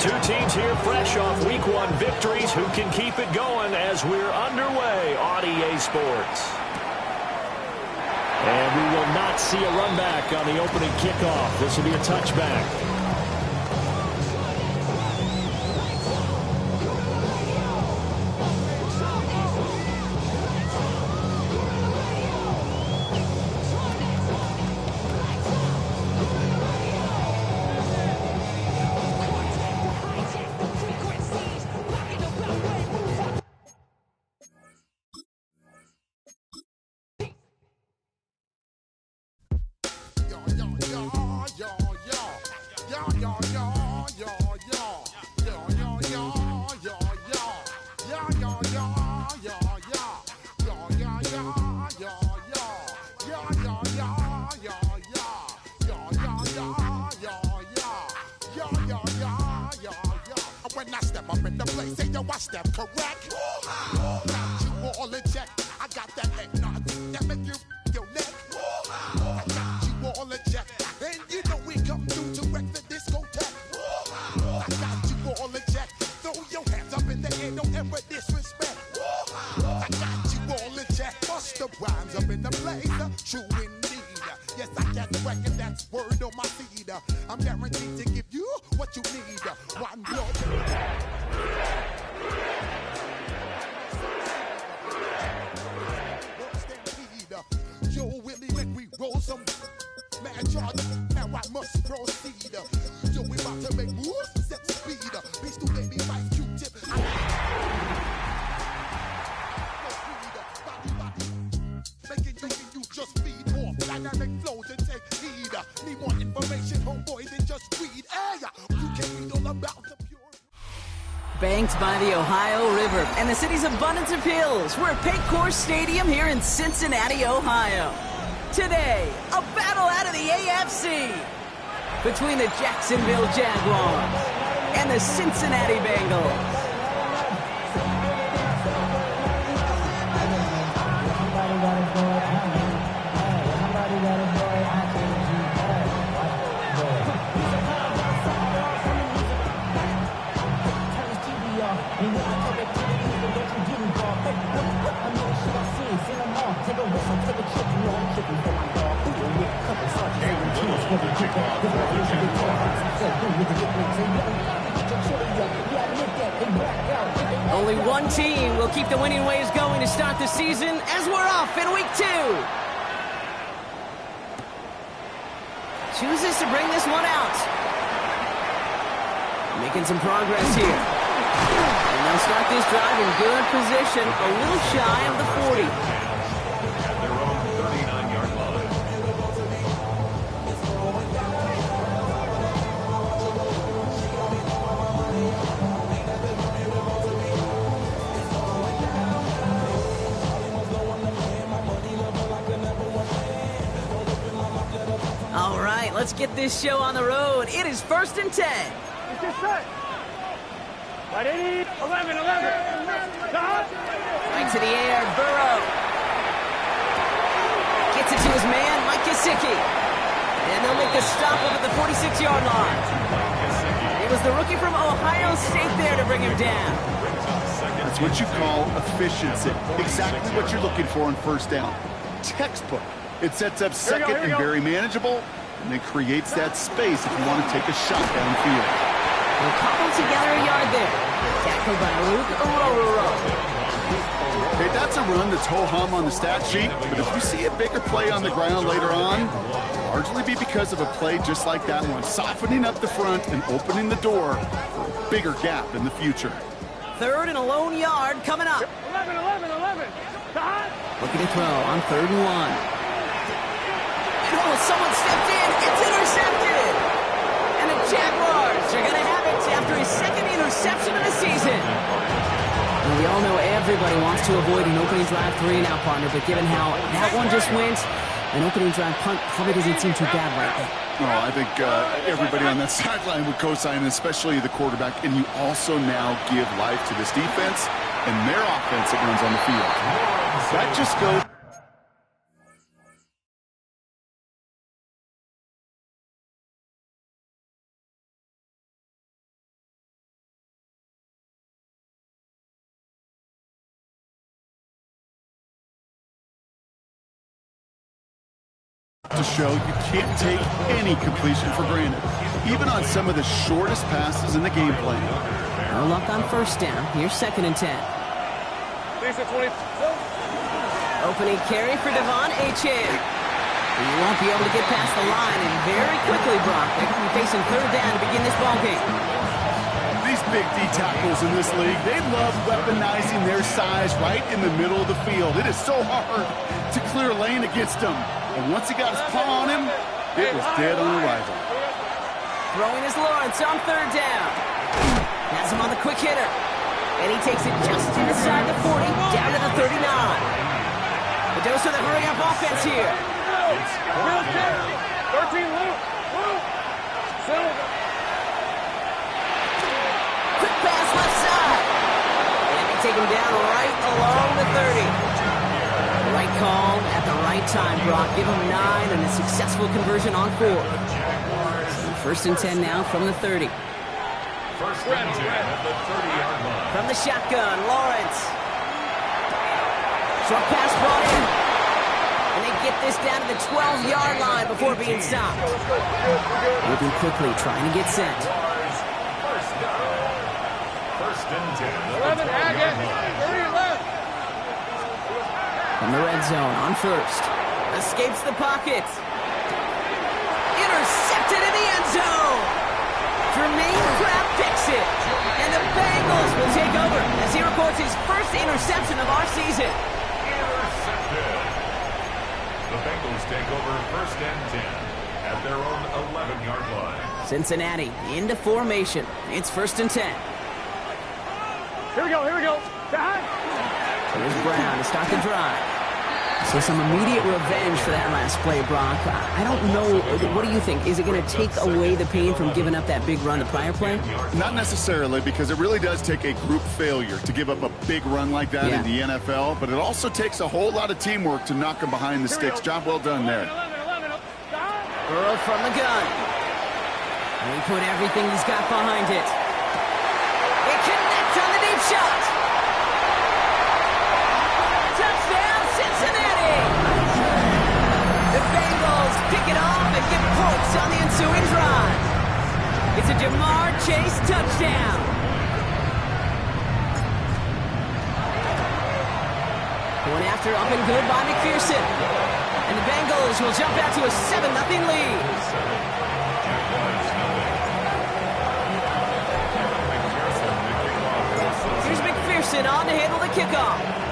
Two teams here fresh off Week 1 victories. Who can keep it going as we're underway on EA Sports? And we will not see a run back on the opening kickoff. This will be a touchback. When I step up in the place, say yo, I step correct. Got you all in check. I got that eggnog that make you your neck. I got you all in check. And you know we come through to wreck the discotheque. I got you all in check. Throw your hands up in the air, don't ever disrespect. I got you all in check. Bust the rhymes up in the place. True indeed. Yes, I can wreck it. That's word on my feed. I'm guaranteed to give you what you need. One blow. Yo, Willie, make we roll some mad charge. Now I must proceed. Yo, we about to make moves, set speed. Beast to baby, my Q-tip. Making you just feed off dynamic flows and take heed. Need more information, homeboy, than just read. Hey, you can read all about the pure. Banked by the Ohio River and the city's abundance of hills, we're at Paycor Stadium here in Cincinnati, Ohio. Today, a battle out of the AFC between the Jacksonville Jaguars and the Cincinnati Bengals. Only one team will keep the winning ways going to start the season as we're off in Week 2. Chooses to bring this one out. Making some progress here. And they'll start this drive in good position, a little shy of the 40. All right, let's get this show on the road. It is 1st and 10. It's just set. Right, 11. Right to the air, Burrow. Gets it to his man, Mike Gesicki. And they'll make the stop up at the 46-yard line. It was the rookie from Ohio State there to bring him down. That's what you call efficiency. Exactly what you're looking for on first down. Textbook. It sets up second and very manageable, and it creates that space if you want to take a shot downfield. They'll cobble together a yard there. Tackled by Luke Ororo. Okay, that's a run that's ho-hum on the stat sheet, but if you see a bigger play on the ground later on, largely be because of a play just like that one, softening up the front and opening the door for a bigger gap in the future. 3rd and a lone yard coming up. 11. Looking to throw on 3rd and 1. Oh, someone stepped in. It's intercepted. And the Jaguars are going to have it after his 2nd interception of the season. And we all know everybody wants to avoid an opening drive 3 now, partner, but given how that one just went, an opening drive punt probably doesn't seem too bad right there. Oh, I think everybody on that sideline would co-sign, especially the quarterback. And you also now give life to this defense and their offense that runs on the field. That just goes... to show you can't take any completion for granted, even on some of the shortest passes in the game plan. No luck on first down. Here's 2nd and 10. Opening carry for Devon Achane. He won't be able to get past the line, and very quickly, Brock, they're going to be facing 3rd down to begin this ballgame. These big D tackles in this league, they love weaponizing their size right in the middle of the field. It is so hard to clear a lane against him. And once he got his paw on him, it was dead on arrival. Throwing is Lawrence on 3rd down. Has him on the quick hitter. And he takes it just inside the 40, down to the 39. The dose of the hurry-up offense here. 13, Luke. Quick pass left side. And they take him down right along the 30. Right call at the right time, Brock. Give him 9 and a successful conversion on 4. So 1st and 10 now from the 30. First and 10 at the 30-yard line. From the shotgun, Lawrence. Short pass brought in. And they get this down to the 12-yard line before being stopped. Moving quickly, trying to get set. First down. First and 10 at the 11, Haggett. 30-yard line. 30 left. From the red zone on 1st. Escapes the pocket. Intercepted in the end zone. Jermaine Pratt picks it. And the Bengals will take over as he records his first interception of our season. Intercepted. The Bengals take over 1st and 10 at their own 11-yard line. Cincinnati into formation. It's 1st and 10. Here we go. Behind. Here's Brown to start the drive. So some immediate revenge for that last play, Brock. I don't know. What do you think? Is it going to take away the pain from giving up that big run the prior play? Not necessarily, because it really does take a group failure to give up a big run like that in the NFL, but it also takes a whole lot of teamwork to knock them behind the sticks. Job well done there. 11. Burrow from the gun. And he put everything he's got behind it. It connects on the deep shot. Touchdown, Cincinnati! The Bengals pick it off and get points on the ensuing drive. It's a Jamar Chase touchdown. Going after up and good by McPherson. And the Bengals will jump out to a 7-0 lead. Here's McPherson on to handle the kickoff.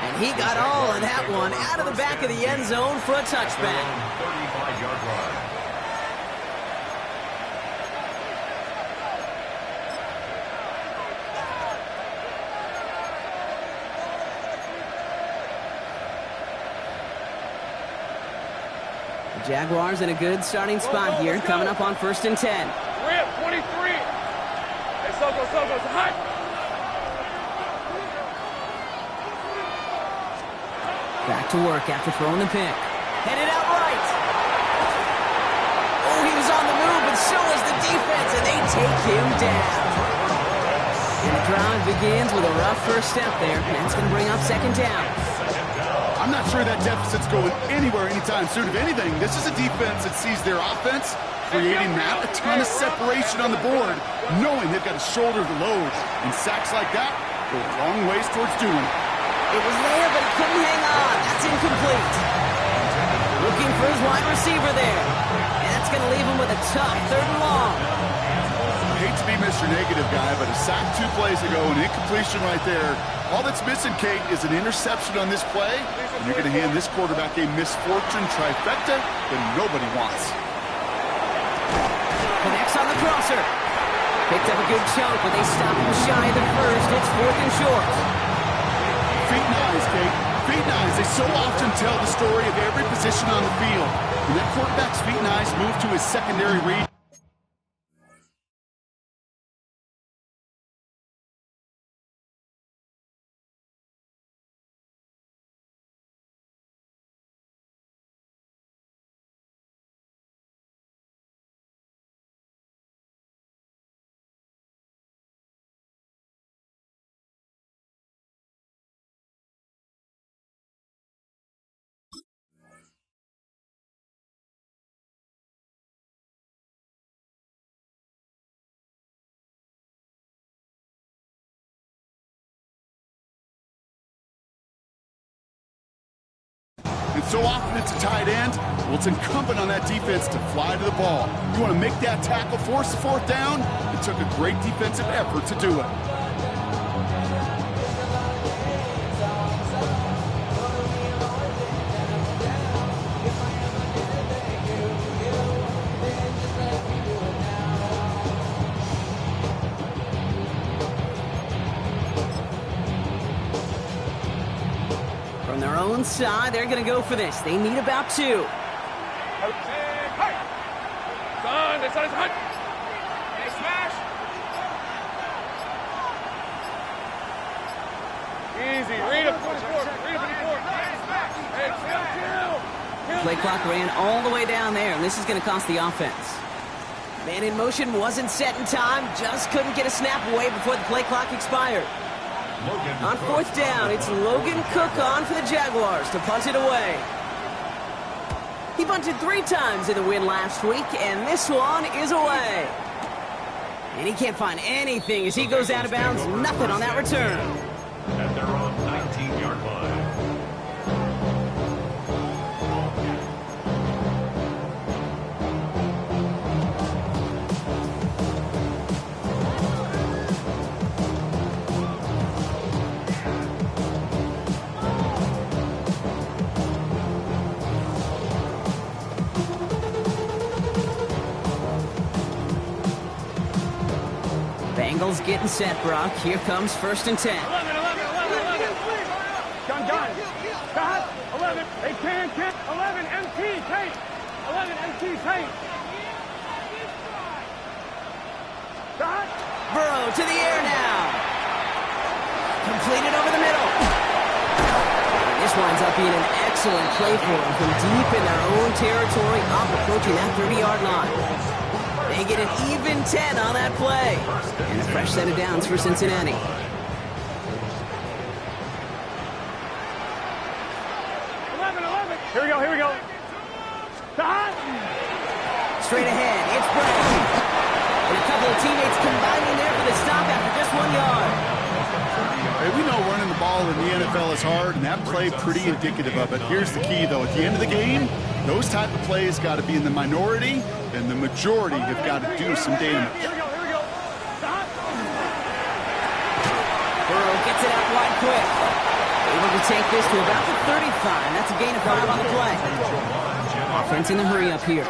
And he got all of that one out of the back of the end zone for a touchback. 35-yard line. The Jaguars in a good starting spot here, coming up on 1st and 10. Rip, 23. Hey, Soko, hot. Back to work after throwing the pick. Headed out right. Oh, he was on the move, but so was the defense, and they take him down. And the drive begins with a rough first step there. That's going to bring up 2nd down. I'm not sure that deficit's going anywhere anytime soon. If anything, this is a defense that sees their offense creating that, a ton of separation on the board, knowing they've got to shoulder the load. And sacks like that go a long ways towards doing it. It was there, but he couldn't hang on. That's incomplete. Looking for his wide receiver there. And that's going to leave him with a tough 3rd and long. I hate to be Mr. Negative guy, but a sack 2 plays ago, an incompletion right there. All that's missing, Kate, is an interception on this play, and you're going to hand this quarterback a misfortune trifecta that nobody wants. Connects on the crosser. Picked up a good chunk, but they stop him shy of the first. It's 4th and short. Feet and eyes, Kate. Feet and eyes. They so often tell the story of every position on the field. When that quarterback's feet and eyes move to his secondary read, And so often it's a tight end. Well, it's incumbent on that defense to fly to the ball. You want to make that tackle, force the fourth down? It took a great defensive effort to do it. From their own side, they're going to go for this. They need about 2. Son, this side is hot. Hey, smash. Easy. Read him. 24. Read him 24. Hey, chill. Play clock ran all the way down there, and this is going to cost the offense. Man in motion wasn't set in time, just couldn't get a snap away before the play clock expired. On fourth down, it's Logan Cook on for the Jaguars to punt it away. He punted 3 times in the win last week, and this one is away. And he can't find anything as he goes out of bounds. Nothing on that return. At their own 19-yard line. Bengals getting set, Brock. Here comes 1st and 10. 11. Gun. Got 11. Hey, can. 11, MT, tape. 11, MT, tape. Got. Burrow to the air now. Completed over the middle. This winds up being an excellent play for them from deep in their own territory, up approaching that 30-yard line. They get an even 10 on that play. And a fresh set of downs for Cincinnati. 11. Here we go. Straight ahead, it's Brown. And a couple of teammates combining there for the stop after just 1 yard. Hey, we know running the ball in the NFL is hard, and that play pretty indicative of it. Here's the key, though. At the end of the game, those type of plays got to be in the minority, and the majority have got to do some damage. Here we go. Stop. Burrow gets it out wide quick. Able to take this to about the 35. That's a gain of 5 on the play. Offense in the hurry up here.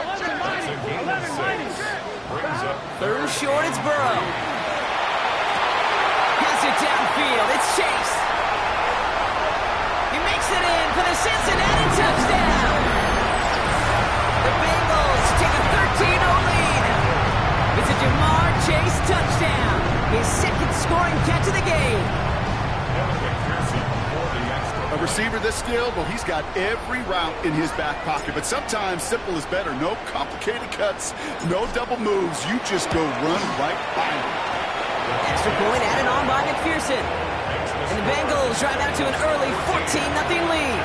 3rd and short, it's Burrow. Has it downfield. It's Chase. He makes it in for the Cincinnati touchdown. The Bengals take a 13-0 lead. It's a Jamar Chase touchdown. His 2nd scoring catch of the game. A receiver this skilled, well, he's got every route in his back pocket, but sometimes simple is better. No complicated cuts, no double moves. You just go run right by him. Extra point added on by McPherson. And the Bengals drive out to an early 14-0 lead.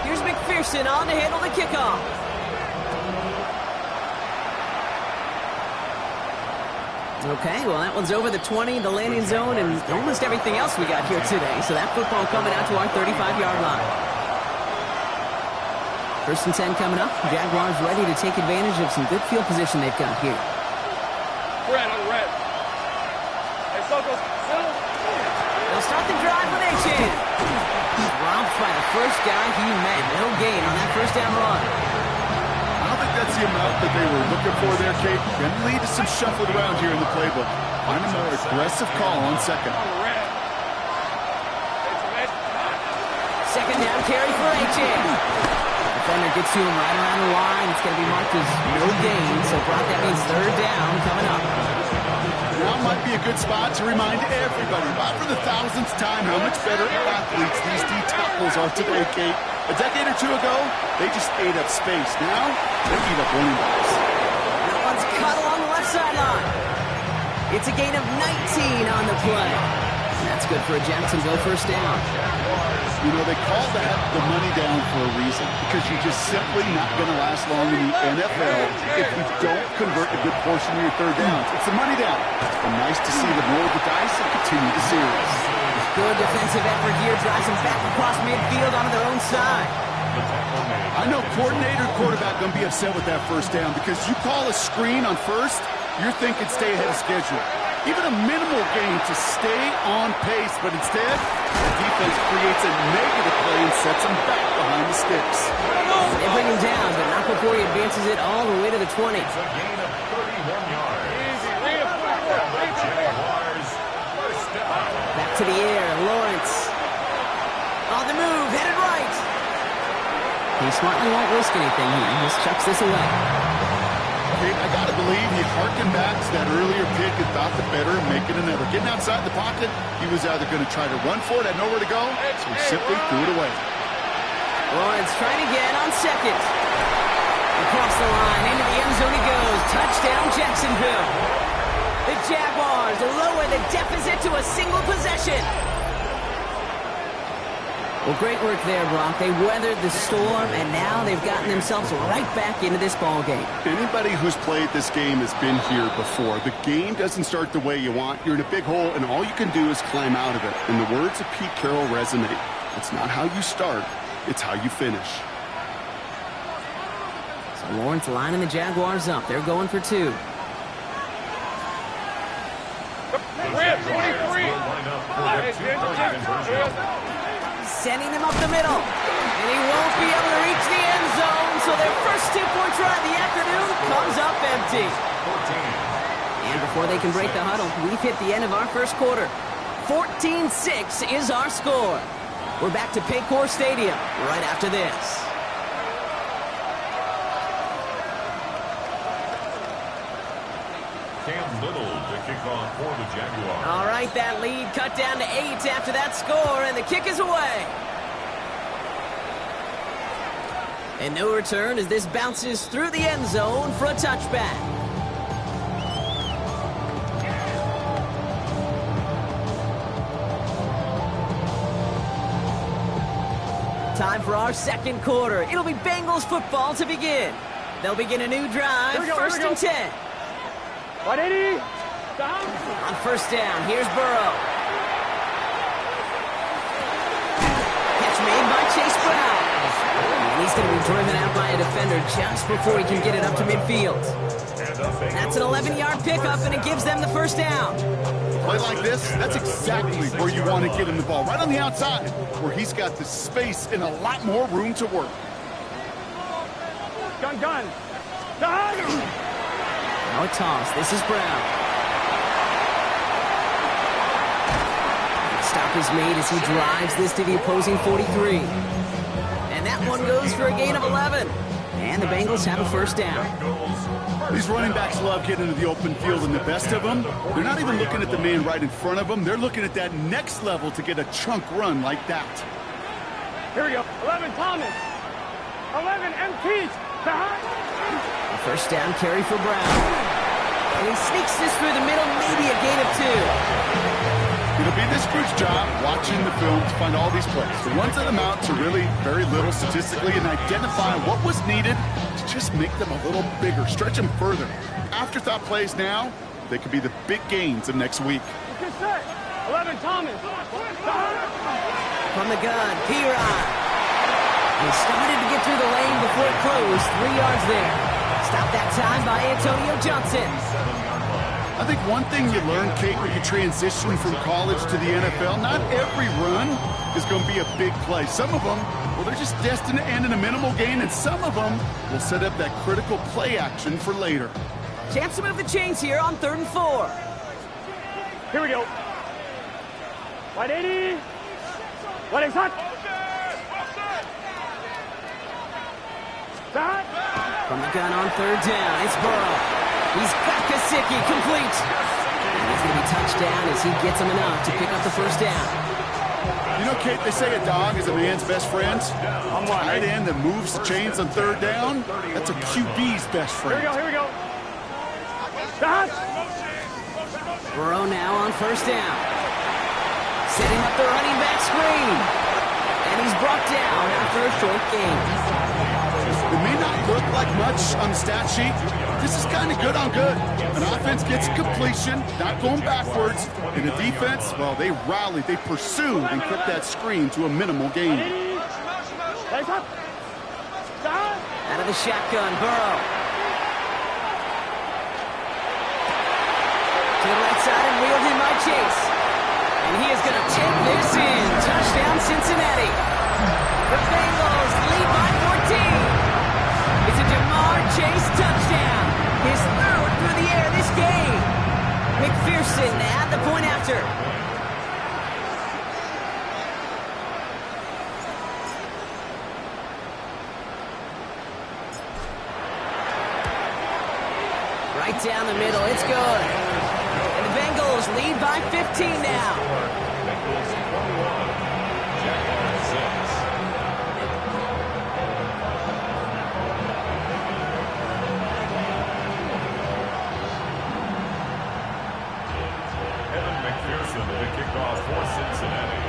Here's McPherson on to handle the kickoff. Okay, well, that one's over the 20, the landing zone, and almost everything else we got here today. So that football coming out to our 35-yard line. 1st and 10 coming up. Jaguars ready to take advantage of some good field position they've got here. Red on red. Hey, Sokos, settle. They'll start the drive with Achan. Robbed by the first guy he met. No gain on that 1st down run. I don't think that's the amount that they were looking for there, Kate. Going to lead to some shuffling around here in the playbook. Find a more aggressive call on 2nd. Red. 2nd down carry for Achan. Defender gets to him right around the line. It's going to be marked as no gain. So Brock, that means 3rd down coming up. Now might be a good spot to remind everybody, about for the 1000th time, how much better athletes these D tackles are today, Kate. A decade or 2 ago, they just ate up space. Now, they eat up running backs. That one's cut along the left sideline. It's a gain of 19 on the play. And that's good for a Jacksonville 1st down. You know, they call that the money down for a reason, because you're just simply not going to last long in the NFL if you don't convert a good portion of your 3rd downs. It's the money down. And nice to see them roll the dice and continue the series. Good defensive effort here. Drives them back across midfield onto their own side. I know coordinator quarterback going to be upset with that first down because you call a screen on first, you're thinking stay ahead of schedule. Even a minimal gain to stay on pace, but instead, the defense creates a negative play and sets them back behind the sticks. They bring him down, but not before he advances it all the way to the 20. It's a gain of 31 yards. And the Jaguars first down. Back to the air, Lawrence. On the move, headed right. He smartly won't risk anything here. He just chucks this away. I got to believe he harkened back to that earlier pick and thought the better of making another. Getting outside the pocket, he was either going to try to run for it, had nowhere to go, so he simply threw it away. Lawrence trying again on second. Across the line, into the end zone he goes. Touchdown, Jacksonville. The Jaguars lower the deficit to a single possession. Well, great work there, Brock. They weathered the storm, and now they've gotten themselves right back into this ball game. Anybody who's played this game has been here before. The game doesn't start the way you want. You're in a big hole, and all you can do is climb out of it. And the words of Pete Carroll resonate. It's not how you start, it's how you finish. So Lawrence lining the Jaguars up. They're going for two. Sending them up the middle. And he won't be able to reach the end zone, so their first two-point try of the afternoon comes up empty. And before they can break the huddle, we've hit the end of our first quarter. 14-6 is our score. We're back to Paycor Stadium right after this. Cam Little to kick off for the Jaguars. All right, that lead cut down to 8 after that score, and the kick is away. And no return as this bounces through the end zone for a touchback. Time for our second quarter. It'll be Bengals football to begin. They'll begin a new drive, first and 10. 180. On first down, here's Burrow. Catch made by Chase Brown. And he's going to be driven out by a defender just before he can get it up to midfield. That's an 11-yard pickup, and it gives them the first down. Play like this, that's exactly where you want to get him the ball. Right on the outside, where he's got the space and a lot more room to work. Gun. Now a toss. This is Brown. Stop is made as he drives this to the opposing 43. And that one goes for a gain of 11. And the Bengals have a first down. These running backs love getting into the open field, and the best of them, they're not even looking at the man right in front of them. They're looking at that next level to get a chunk run like that. Here we go. 11 Thomas. 11 MT. A first down carry for Brown. And he sneaks this through the middle, maybe a gain of 2. It'll be this group's job watching the film to find all these plays. The ones that amount to really very little statistically and identify what was needed to just make them a little bigger, stretch them further. Afterthought plays now, they could be the big gains of next week. 11 Thomas. From the gun, P-Rod. He started to get through the lane before it closed. 3 yards there. Stopped that time by Antonio Johnson. I think one thing you learn, Kate, when you transition from college to the NFL, not every run is going to be a big play. Some of them, well, they're just destined to end in a minimal gain, and some of them will set up that critical play action for later. Chance to move the chains here on 3rd and 4. Here we go. 180. What is hot? From the gun on 3rd down, it's Burrow. He's got Gesicki complete. And he's going to be touched down as he gets him enough to pick up the first down. You know, Kate, they say a dog is a man's best friend. Tight end that moves the chains on 3rd down, that's a QB's best friend. Here we go. Burrow now on first down. Setting up the running back screen. And he's brought down after a short gain. It may not look like much on the stat sheet. This is kind of good on good. An offense gets completion, not going backwards. And the defense, well, they rallied, they pursued, and kept that screen to a minimal gain. Out of the shotgun, Burrow. To the right side and wheeled in by Chase. And he is going to take this in. Touchdown, Cincinnati. The Bengals lead by 14. It's a Jamar Chase touchdown. His third through the air this game. McPherson at the point after. Right down the middle, it's good. And the Bengals lead by 15 now. Bengals 21, Jaguars 6. Evan McPherson to kickoff for Cincinnati.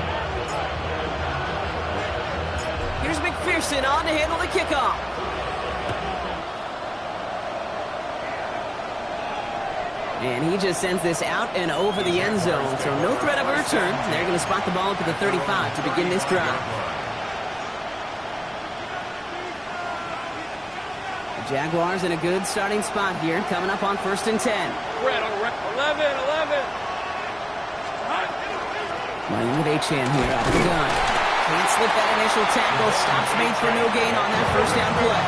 Here's McPherson on to handle the kickoff. And he just sends this out and over the end zone, so no threat of a return. They're going to spot the ball up to the 35 to begin this drive. The Jaguars in a good starting spot here, coming up on 1st and 10. 11. Playing with Achane here out of the gun. Can't slip that initial tackle. Stops made for no gain on that first down play.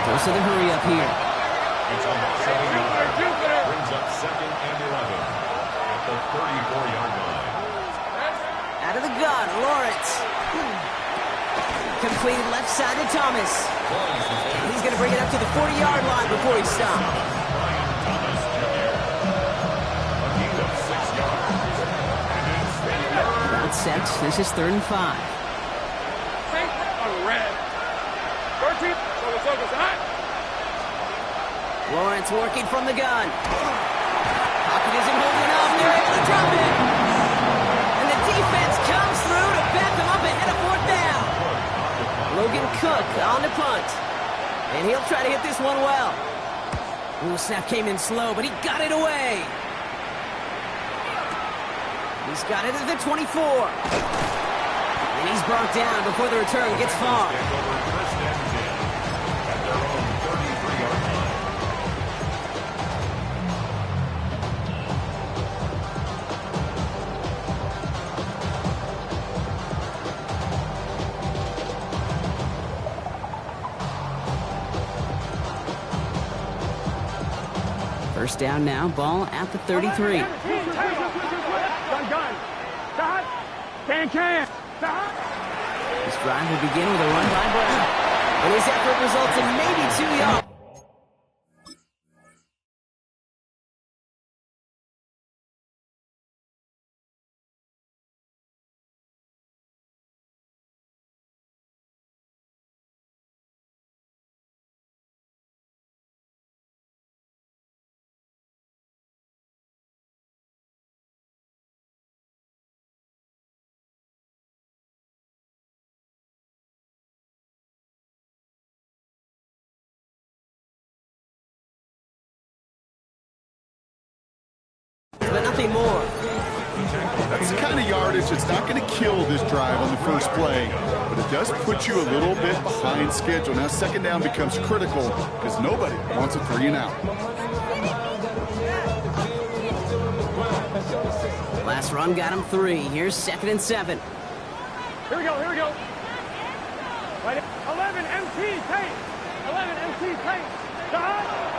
Goes to the hurry up here. It's a loss of a yard. Brings up 2nd and 11 at the 34-yard line. Out of the gun, Lawrence. Completed left side to Thomas. He's going to bring it up to the 40-yard line before he stops. Brian Thomas Jr. A gain of 6 yards. And it's About set. This is 3rd and 5. On red. 13. Focus. Hot. Lawrence working from the gun. Pocket isn't holding up. They're able to drop it. And the defense comes through to back them up ahead of 4th down. Logan Cook on the punt. And he'll try to hit this one well. Ooh, snap came in slow, but he got it away. He's got it at the 24. And he's brought down before the return gets far. take over 1st and 10 at their own 33-yard line. First down now, ball at the 33. Gun. Can. This drive will begin with a run by Brown. And his effort results in maybe 2 yards. But nothing more. That's the kind of yardage that's not going to kill this drive on the first play, but it does put you a little bit behind schedule. Now 2nd down becomes critical because nobody wants a 3 and out. Last run got him 3. Here's 2nd and 7. Here we go. Right. 11 MT tape. 11 MT tape.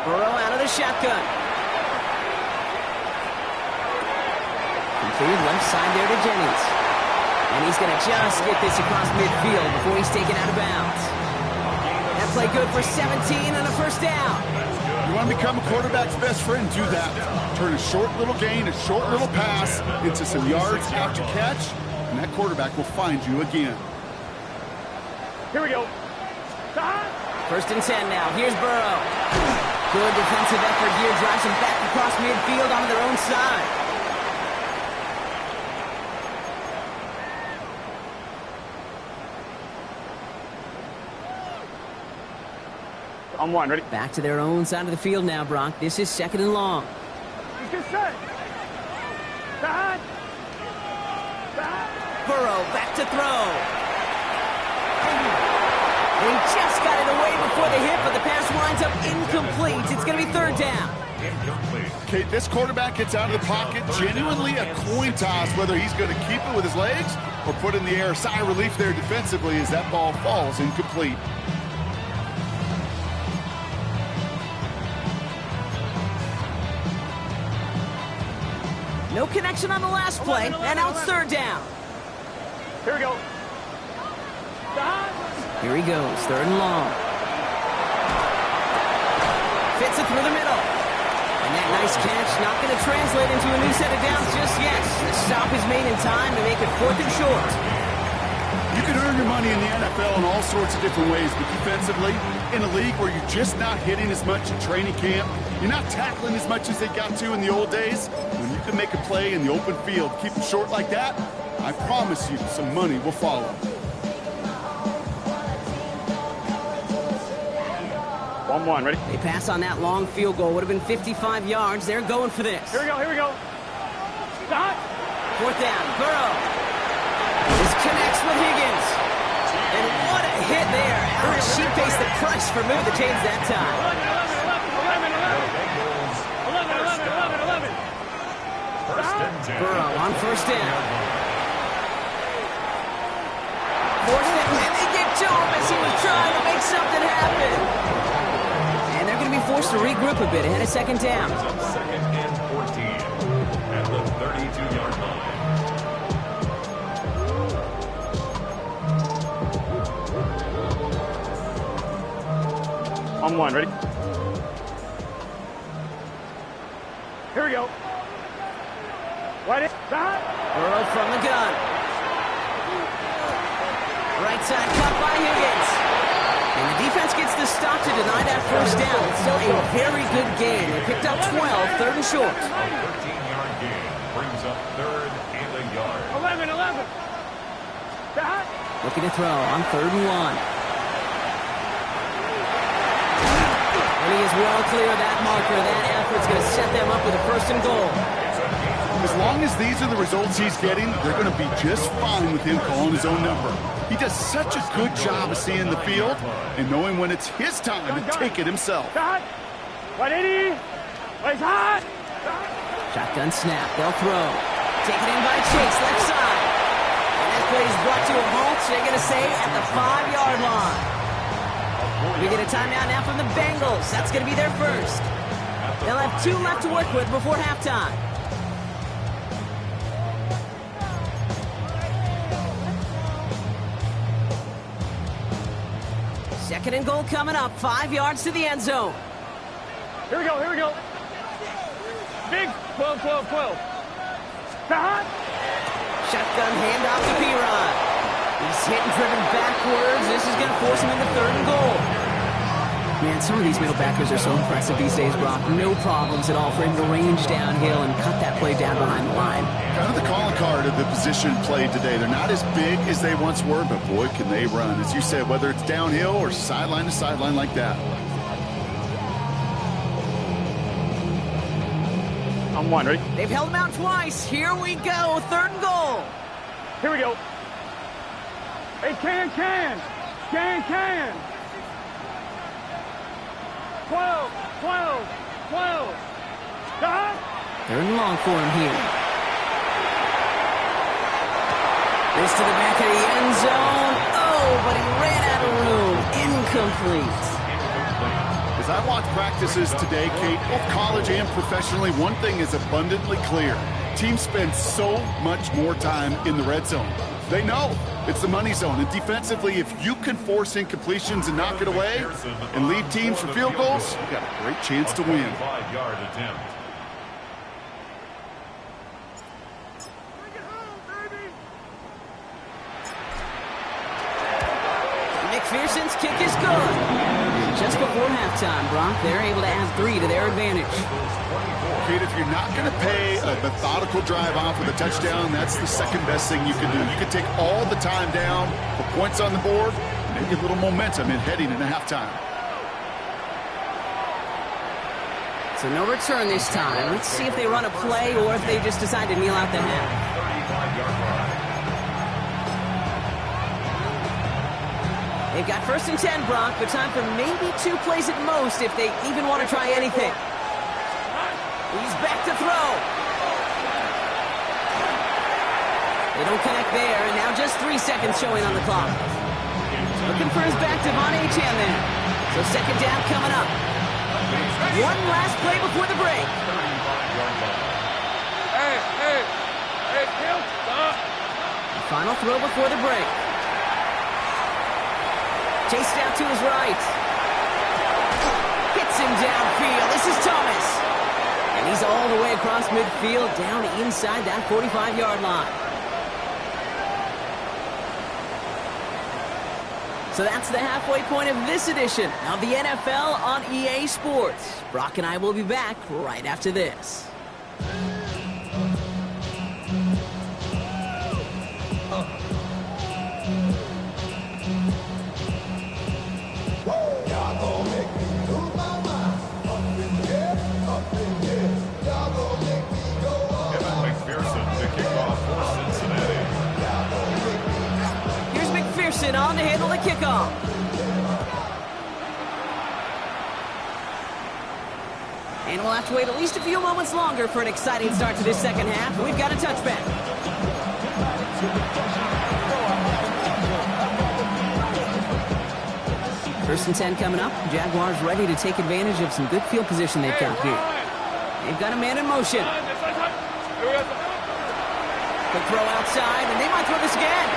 Burrow out of the shotgun. Completed left side there to Jennings. And he's going to just get this across midfield before he's taken out of bounds. That play good for 17 and a first down. You want to become a quarterback's best friend, do that. Turn a short little gain, a short little pass into some yards after catch, and that quarterback will find you again. Here we go. 1st and 10 now. Here's Burrow. Good defensive effort here. Drives him back across midfield onto their own side. On one, ready? Back to their own side of the field now, Brock. This is 2nd and long. Get set. Back. Burrow back to throw. He just got it away before the hit, but the pass winds up incomplete. It's going to be 3rd down. Incomplete. Okay, this quarterback gets out of the pocket, genuinely a coin toss whether he's going to keep it with his legs or put in the air. Sigh of relief there defensively as that ball falls incomplete. No connection on the last play, and now it's 3rd down. Here we go. Here he goes, 3rd and long. Fits it through the middle. And that nice catch not going to translate into a new set of downs just yet. The stop is made in time to make it 4th and short. You can earn your money in the NFL in all sorts of different ways, but defensively, in a league where you're just not hitting as much at training camp, you're not tackling as much as they got to in the old days, when you can make a play in the open field, keep them short like that, I promise you some money will follow. 1-1, ready? They pass on that long field goal. Would have been 55 yards. They're going for this. Here we go. Stop. 4th down, Burrow. This connects with Higgins. And what a hit there. Ouch, she faced the price for move the chains that time. 11. First and 10. Burrow on 1st down. 4th down, and they get to him as he was trying to make something happen. And they're going to be forced to regroup a bit ahead of 2nd down. It's on 2nd and 14 at the 32-yard line. On one, ready? Here we go. Ready? Stop. Burrow from the gun. Right side cut by Higgins. And the defense gets the stop to deny that 1st down. It's still a very good game. They picked up 12, 3rd and short. A 13-yard gain brings up 3rd and a yard. 11. Stop. Looking to throw on 3rd and 1. And he is well clear of that marker. That effort's going to set them up with a 1st and goal. As long as these are the results he's getting, they're going to be just fine with him calling his own number. He does such a good job of seeing the field and knowing when it's his time to take it himself. Stop. 180. Place hot. Shotgun snap. They'll throw. Taken in by Chase, left side. And that play is brought to a halt, they're going to say, at the 5-yard line. We get a timeout now from the Bengals. That's going to be their first. They'll have 2 left to work with before halftime. Second and goal coming up. 5 yards to the end zone. Here we go. Big 12. Stop. Shotgun handoff to P-Rod. He's hit and driven backwards. This is going to force him into 3rd and goal. Man, some of these middle backers are so impressive these days, Brock. No problems at all for him to range downhill and cut that play down behind the line. Kind of the calling card of the position played today. They're not as big as they once were, but boy, can they run. As you said, whether it's downhill or sideline to sideline like that. On one, ready? They've held him out twice. Here we go. 3rd and goal. Here we go. Hey, can. 12. Stop. 3rd and long for him here. This to the back of the end zone. Oh, but he ran out of room. Incomplete. As I watch practices today, Kate, both college and professionally, one thing is abundantly clear. Teams spend so much more time in the red zone. They know it's the money zone. And defensively, if you can force incompletions and knock it away and lead teams for field goals, you got a great chance to win. 5-yard attempt. McPherson's kick is good. Just before halftime, Brock, they're able to add 3 to their advantage. Kate, if you're not going to pay a methodical drive off with a touchdown, that's the second best thing you can do. You can take all the time down, put points on the board, maybe a little momentum in heading into halftime. So no return this time. Let's see if they run a play or if they just decide to kneel out the half. 35-yard line. They've got 1st and 10, Brock, but time for maybe 2 plays at most if they even want to try anything. He's back to throw. They don't connect there, and now just 3 seconds showing on the clock. Looking for his back, Devon Achane there. So 2nd down coming up. One last play before the break. Hey, Kim, stop. The final throw before the break. Chased out to his right. Hits him downfield. This is Thomas. And he's all the way across midfield, down inside that 45-yard line. So that's the halfway point of this edition of the NFL on EA Sports. Brock and I will be back right after this. On to handle the kickoff. And we'll have to wait at least a few moments longer for an exciting start to this second half. We've got a touchback. 1st and 10 coming up. Jaguars ready to take advantage of some good field position they've got here. They've got a man in motion. Quick throw outside, and they might throw this again.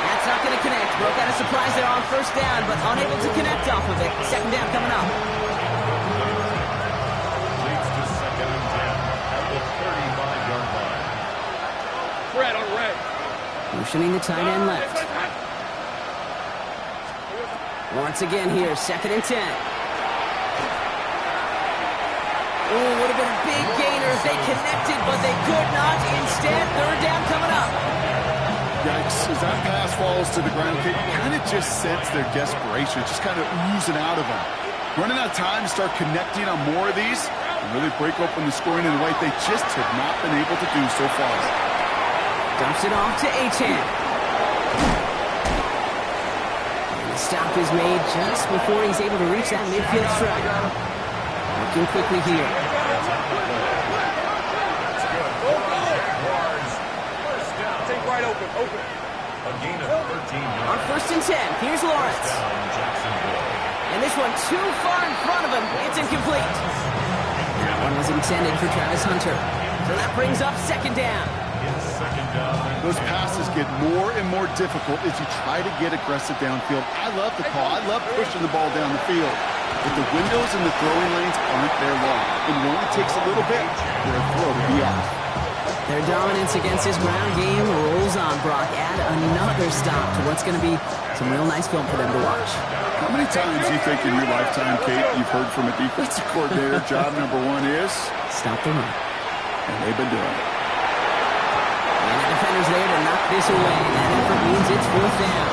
That's not going to connect. Broke out a surprise there on 1st down, but unable to connect off of it. 2nd down coming up. Leads to 2nd and 10 at the 35-yard line. Red on red. Motioning the tight end left. Once again here, 2nd and 10. Oh, would have been a big gainer if they connected, but they could not. Instead, 3rd down coming up. Yikes, as that pass falls to the ground, you kind of just sense their desperation, just kind of oozing out of them. Running out of time to start connecting on more of these and really break open the scoring in a way they just have not been able to do so far. Dumps it off to Achane. And the stop is made just before he's able to reach that midfield strike. Working quickly here. Right open. A gain of 13 yards. On 1st and 10, here's Lawrence. And this one too far in front of him. It's incomplete. That one was intended for Travis Hunter. So that brings up 2nd down. Those passes get more and more difficult as you try to get aggressive downfield. I love the call. I love pushing the ball down the field. But the windows and the throwing lanes aren't there long. And it only takes a little bit for a throw to be off. Their dominance against this ground game rolls on, Brock. Add another stop to what's going to be some real nice film for them to watch. How many times do you think in your lifetime, Kate, you've heard from a defensive coordinator, job number 1 is? Stop the run. And they've been doing it. And the defender's there to knock this away. That effort means it's 4th down.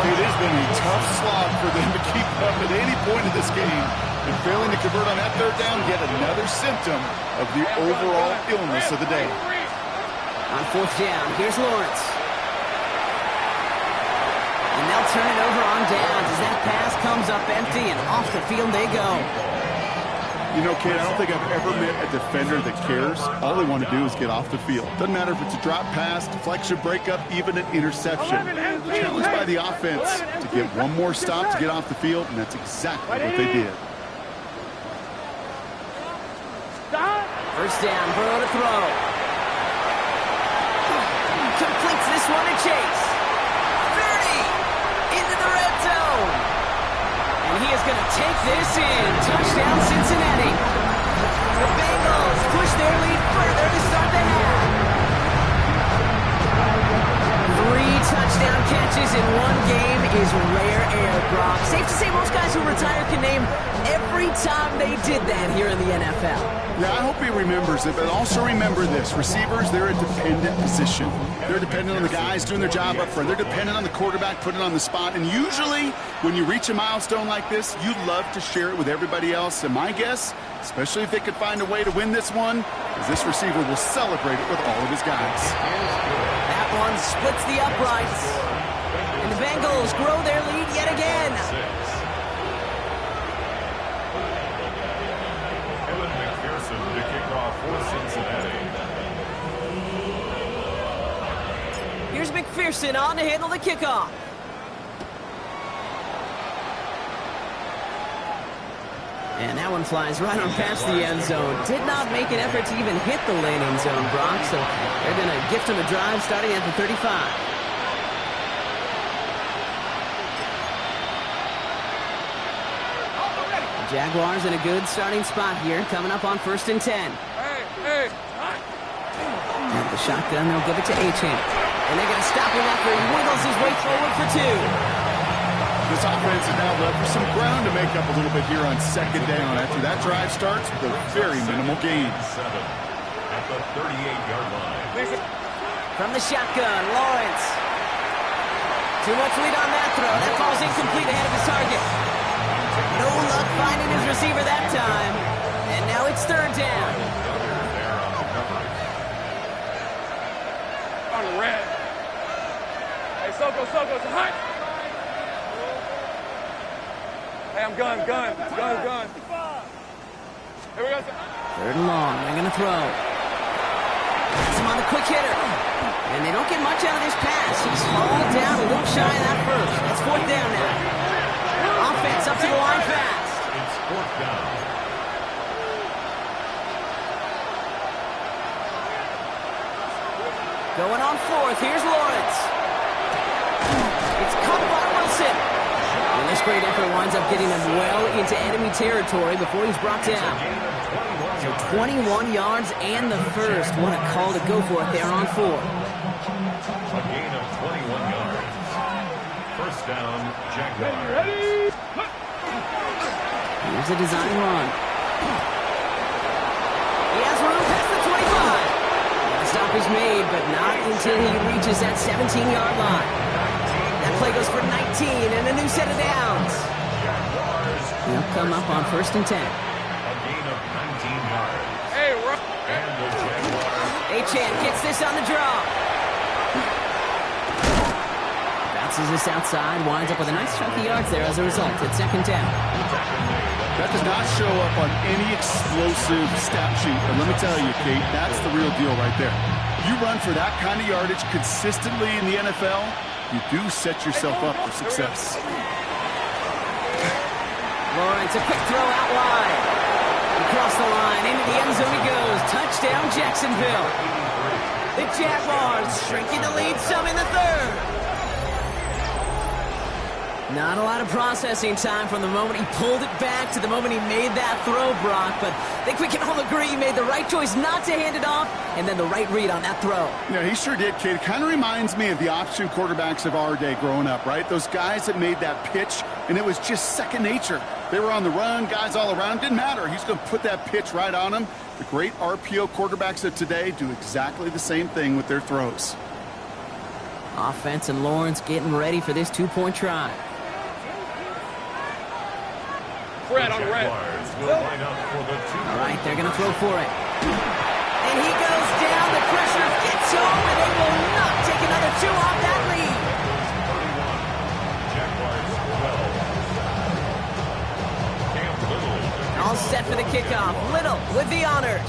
It has been a tough slog for them to keep up at any point in this game. And failing to convert on that 3rd down, yet another symptom of the overall illness of the day. On 4th down, here's Lawrence. And they'll turn it over on downs as that pass comes up empty and off the field they go. You know, Kate, I don't think I've ever met a defender that cares. All they want to do is get off the field. Doesn't matter if it's a drop pass, deflection, breakup, even an interception. Challenged by the offense to get one more stop to get off the field, and that's exactly what they did. 1st down, Burrow to throw. Completes this one to Chase. 30 into the red zone. And he is going to take this in. Touchdown, Cincinnati. The Bengals push their lead further to start the half. 3 touchdown catches catches in one game is rare air, Brock. Safe to say most guys who retire can name every time they did that here in the NFL. Yeah, I hope he remembers it, but also remember this. Receivers, they're a dependent position. They're dependent on the guys doing their job up front. They're dependent on the quarterback putting it on the spot. And usually, when you reach a milestone like this, you love to share it with everybody else. And my guess, especially if they could find a way to win this one, is this receiver will celebrate it with all of his guys. That one splits the uprights. And the Bengals grow their lead yet again. To kick off for Cincinnati. Here's McPherson on to handle the kickoff. And that one flies right on past the end zone. Did not make an effort to even hit the landing zone, Brock. So they're going to gift him a drive starting at the 35. Jaguars in a good starting spot here, coming up on 1st and 10. And the shotgun, they'll give it to Achane. And they're going to stop him after he wiggles his way forward for 2. This offense is now left for some ground to make up a little bit here on 2nd down after that drive starts with a very minimal gain. 7 at the 38-yard line. From the shotgun, Lawrence. Too much lead on that throw. That ball's incomplete ahead of his target. No luck finding his receiver that time. And now it's 3rd down. On the red. Hey, Soko, it's a hut. Hey, I'm gun. Here we go. 3rd and long. They're going to throw. Gets him on the quick hitter. And they don't get much out of this pass. He's fallen down a little shy of that first. That's 4th down now. Offense up to the line fast. It's 4th down. Going on 4th. Here's Lawrence. It's caught by Wilson. And this great effort winds up getting him well into enemy territory before he's brought down. So 21 yards and the first. What a call to go for it there on 4. A gain of 21 yards. 1st down, Jaguars. Here's a design run. He has room past the 25. The stop is made, but not until he reaches that 17-yard line. That play goes for 19 and a new set of downs. He'll come up on 1st and 10. A gain of 19 yards. Hey, And the Jaguars. Achane gets this on the draw. Bounces this outside, winds up with a nice chunk of yards there as a result. It's 2nd down. That does not show up on any explosive stat sheet. But let me tell you, Kate, that's the real deal right there. You run for that kind of yardage consistently in the NFL, you do set yourself up for success. Lawrence, a quick throw out wide. Across the line, into the end zone he goes. Touchdown, Jacksonville. The Jaguars shrinking the lead some in the 3rd. Not a lot of processing time from the moment he pulled it back to the moment he made that throw, Brock. But I think we can all agree he made the right choice not to hand it off, and then the right read on that throw. Yeah, he sure did, kid. It kind of reminds me of the option quarterbacks of our day growing up, right? Those guys that made that pitch, and it was just second nature. They were on the run, guys all around. Didn't matter. He's going to put that pitch right on him. The great RPO quarterbacks of today do exactly the same thing with their throws. Offense and Lawrence getting ready for this 2-point try. Red on red. Will line up for the 2. All right, they're going to throw for it. And he goes down. The pressure gets home, and they will not take another 2 off that lead. Jaguars 12. Cam Little. All set for the kickoff. Little with the honors.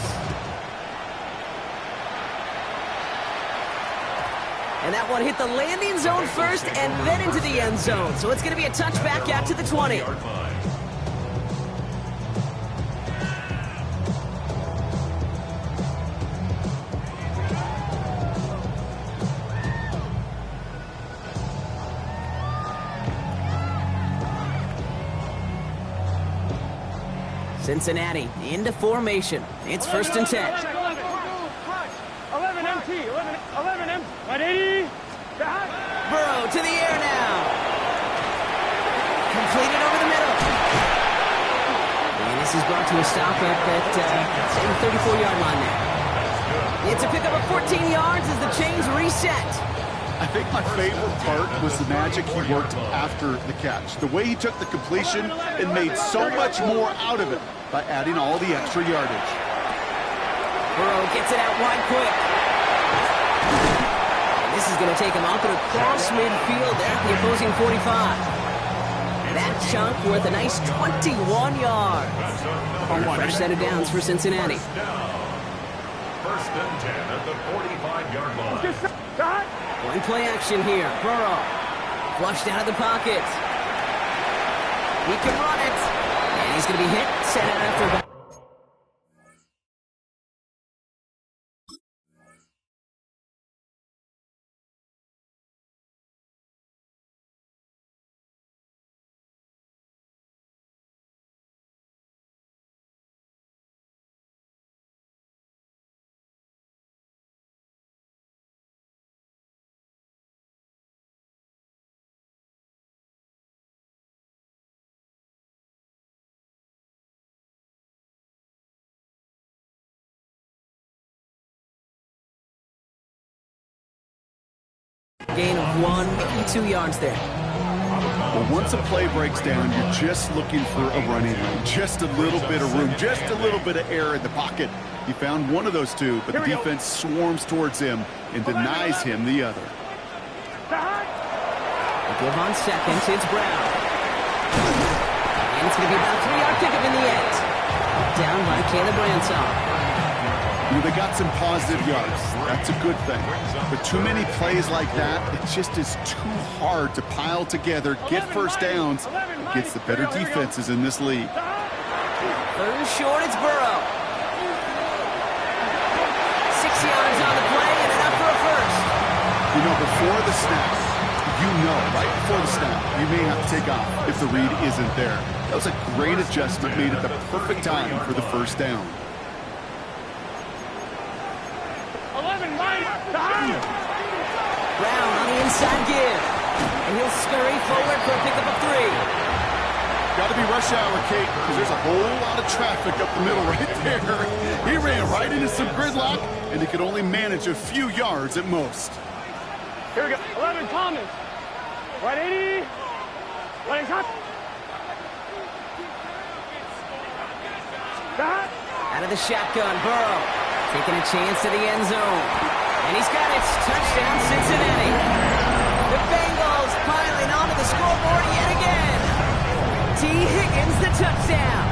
And that one hit the landing zone first and then into the end zone. So it's going to be a touchback out to the 20. Cincinnati into formation. It's 1st and 10. 11 MT, 11 MT. 80. Burrow to the air completed over the middle. And this is brought to a stop up at the 34-yard line there. It's a pickup of 14 yards as the chains reset. I think my favorite part was the magic he worked after the catch. The way he took the completion and made so much more out of it by adding all the extra yardage. Burrow gets it out wide quick. And this is going to take him off and across midfield there at the opposing 45. That chunk worth a nice 21 yards. Fresh set of downs for Cincinnati. First and 10 at the 45-yard line. One play action here. Burrow flushed out of the pocket. He can run it. And he's going to be hit, set out after about. Gain of 1, maybe 2 yards there. Well, once a play breaks down, you're just looking for a running room. Just a little bit of room, just a little bit of air in the pocket. He found one of those two, but the defense swarms towards him and denies him the other. We'll give on seconds. It's Brown. And it's going to be about a 3-yard pickup in the end. Down by Caleb Branshaw. They got some positive yards. That's a good thing. But too many plays like that, it just is too hard to pile together, get first downs against the better defenses in this league. Third and short, it's Burrow. 6 yards on the play and enough for a first. You know, before the snap, right before the snap, you may have to take off if the read isn't there. That was a great adjustment made at the perfect time for the first down. Brown on the inside give. And he'll scurry forward for a pickup of 3. Got to be rush hour, Kate, because there's a whole lot of traffic up the middle right there. He ran right into some gridlock, and he could only manage a few yards at most. Here we go. 11, Thomas. 180. 180, shot. Out of the shotgun, Burrow taking a chance to the end zone. And he's got it. Touchdown, Cincinnati. The Bengals piling onto the scoreboard yet again. T. Higgins, the touchdown.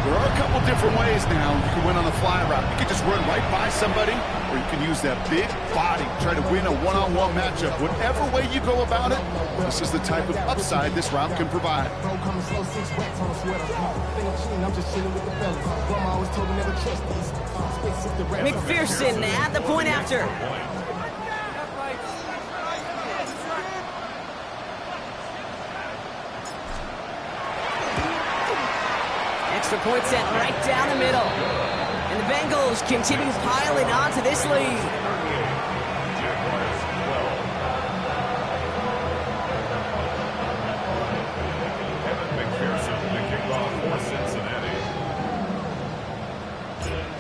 There are a couple different ways now you can win on the fly route. You can just run right by somebody, or you can use that big body, try to win a one-on-one matchup. Whatever way you go about it, this is the type of upside this route can provide. McPherson at the point after. Extra point set right down the middle. And the Bengals continue piling on to this lead.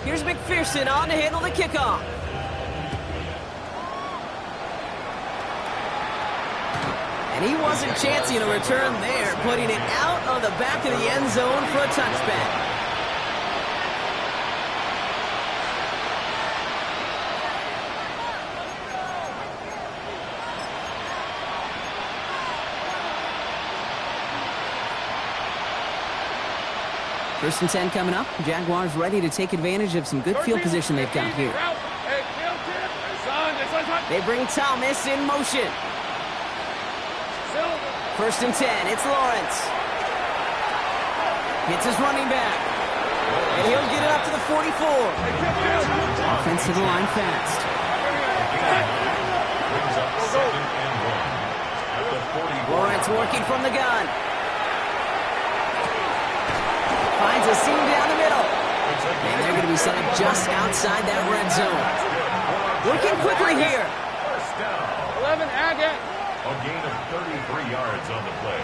Here's McPherson on to handle the kickoff. And he wasn't chancing a return there, putting it out on the back of the end zone for a touchback. First and 10 coming up. Jaguars ready to take advantage of some good field position they've got here. They bring Thomas in motion. First and 10, it's Lawrence. Hits his running back. And he'll get it up to the 44. Offensive line fast. Lawrence working from the gun. Finds a seam down the middle. And they're going to be set up just outside that red zone. Working quickly here. 11, Agate. A gain of 33 yards on the play.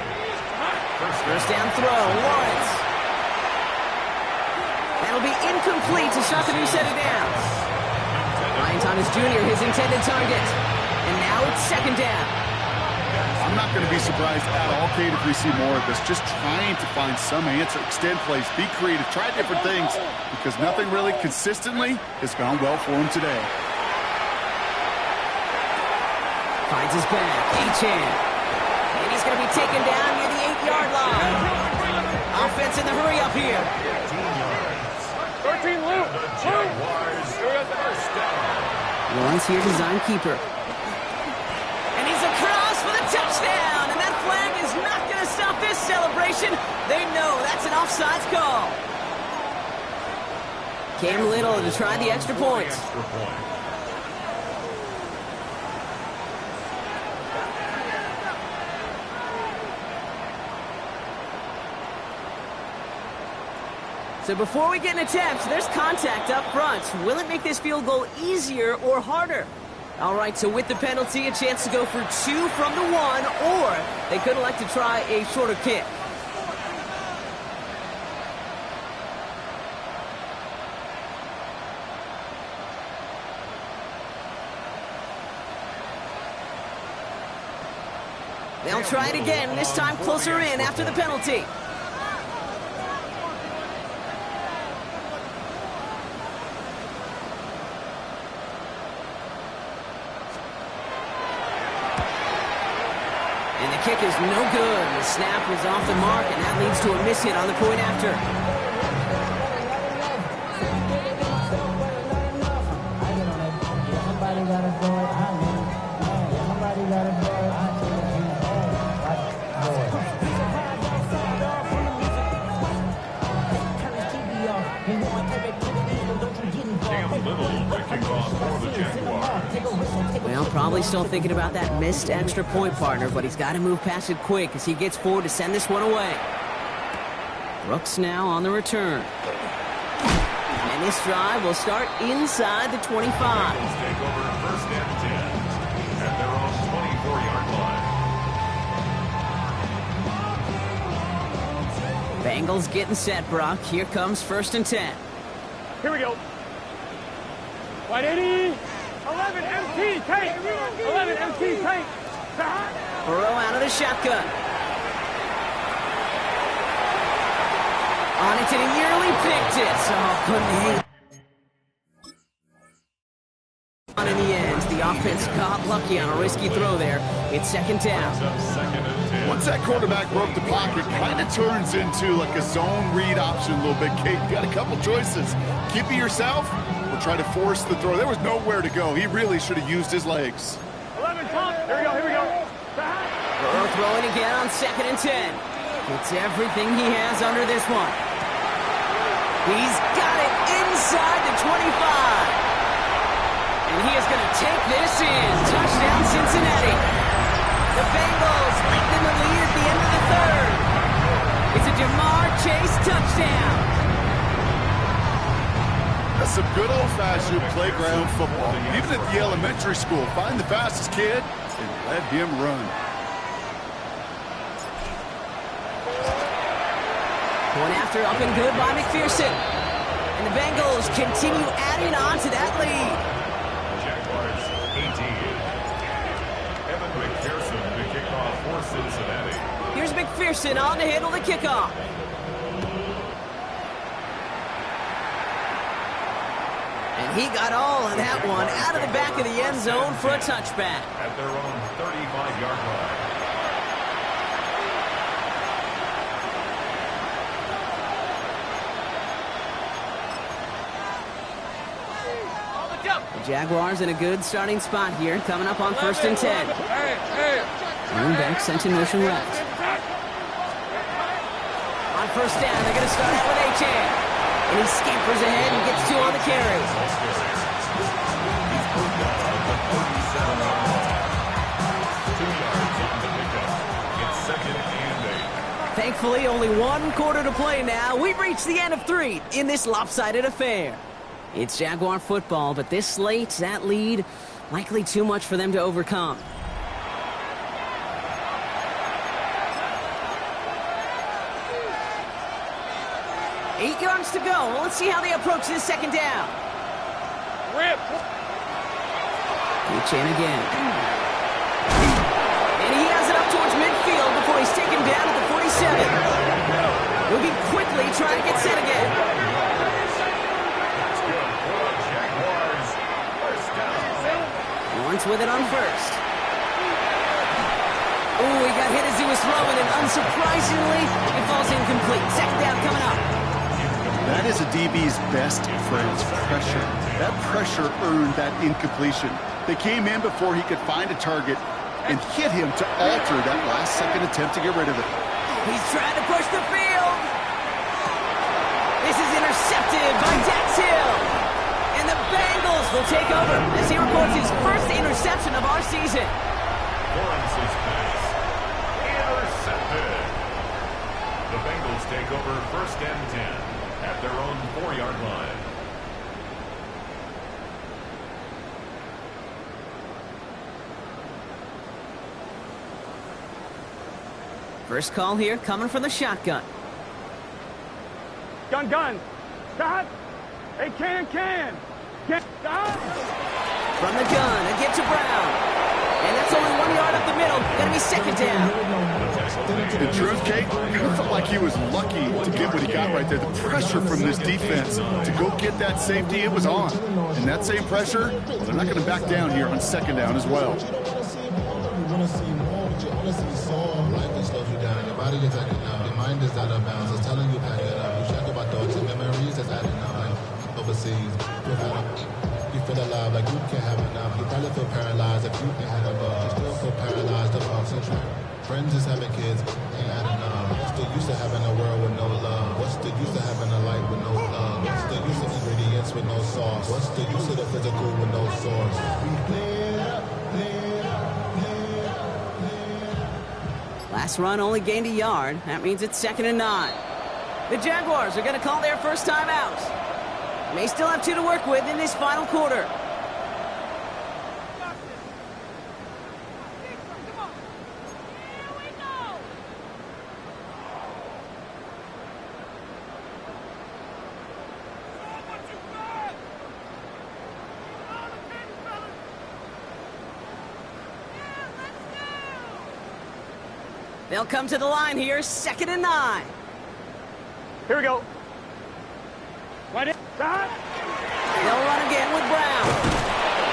First down throw, Lawrence. That'll be incomplete to start the new set of downs. Ryan Thomas Jr., his intended target. And now it's second down. I'm not going to be surprised at all, Kate, if we see more of this. Just trying to find some answer, extend plays, be creative, try different things, because nothing really consistently has gone well for him today. Finds his back, Achane. And he's going to be taken down near the 8-yard line. Offense in the hurry up here. 13 loop. The Jaguars first down. Lawrence here, design keeper. And he's across for the touchdown. And that flag is not going to stop this celebration. They know that's an offsides call. Cam Little to try the extra points. So before we get an attempt, there's contact up front. Will it make this field goal easier or harder? All right, so with the penalty, a chance to go for 2 from the 1, or they could elect to try a shorter kick. They'll try it again, this time closer in after the penalty. And the kick is no good. The snap was off the mark, and that leads to a miss hit on the point after. Well, probably still thinking about that missed extra point, partner, but he's got to move past it quick as he gets forward to send this one away. Brooks now on the return. And this drive will start inside the 25. Bengals take over first and 10 at their own 24-yard line. Bengals getting set, Brock. Here comes first and 10. Here we go. Wide 80. 11 MT, take. 11 MT, take. Burrow out of the shotgun. On it to the yearly picked it. Oh, couldn't hang on in the end. The offense got lucky on a risky throw there. It's second down. Once that quarterback broke the pocket, kind of turns into like a zone read option a little bit, Kate. You got a couple choices. Keep it yourself or try to force the throw. There was nowhere to go. He really should have used his legs. 11 pump. Here we go, here we go. Burrow throwing again on second and 10. It's everything he has under this one. He's got it inside the 25. And he is going to take this in. Touchdown, Cincinnati. The Bengals lengthen the lead at the end of the third. It's a Jamar Chase touchdown. That's some good old-fashioned playground football. Even at the elementary school, find the fastest kid and let him run. Point after up and good by McPherson. And the Bengals continue adding on to that lead. Jaguars 18. Evan McPherson to kick off for Cincinnati. Here's McPherson on to handle the kickoff. And he got all of that one out of the back of the end zone for a touchback. At their own 35-yard line. The Jaguars in a good starting spot here, coming up on first and 10. Running back sent in motion left. On first down, they're going to start out with Achane. And he scampers ahead and gets 2 on the carry. Thankfully, only 1 quarter to play now. We've reached the end of 3 in this lopsided affair. It's Jaguar football, but this late, that lead, likely too much for them to overcome. 8 yards to go. Well, let's see how they approach this second down. Rip. Pitch in again. And he has it up towards midfield before he's taken down at the 47. Moving quickly, trying to get set again. That's good for the Jaguars. First down. Lawrence with it on first. Oh, he got hit as he was throwing, and unsurprisingly, it falls incomplete. Second down coming up. That is a DB's best friend, pressure. That pressure earned that incompletion. They came in before he could find a target and hit him to alter that last-second attempt to get rid of it. He's trying to push the field. This is intercepted by Dax Hill. And the Bengals will take over as he records his first interception of our season. Lawrence's pass. Intercepted. The Bengals take over first and 10 at their own 4-yard line. First call here coming from the shotgun. Gun. Stop. Hey, can. Get. Stop. From the gun, a get to Brown. And that's only 1 yard up the middle. Gonna be second down. In truth, Kate, I felt like he was lucky to get what he got right there. The pressure from this defense to go get that safety, it was on. And that same pressure, well, they're not going to back down here on second down as well. Your body is acting up, your mind is out of bounds. It's telling you pack it up. You check about thoughts and memories that's adding up. Like overseas, you feel alive like you can't have enough. You probably feel paralyzed if you ain't had enough. You still feel paralyzed about central. Friends is having kids, ain't adding up. What's the use of having a world with no love? What's the use of having a life with no love? What's the use of ingredients with no sauce? What's the use of the physical with no source? Last run only gained a yard. That means it's 2nd and 9. The Jaguars are going to call their first time out. May still have 2 to work with in this final quarter. They'll come to the line here, 2nd and 9. Here we go. Right in. Stop. They'll run again with Brown.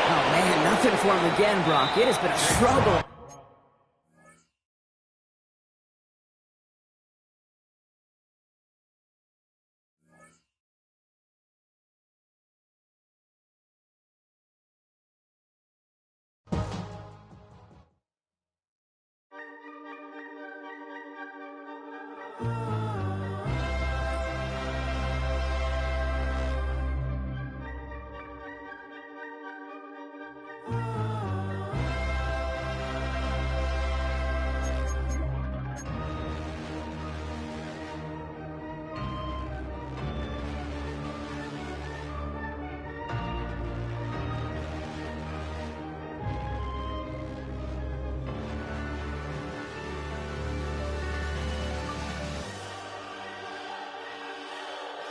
Oh, man, nothing for him again, Brock. It has been a struggle.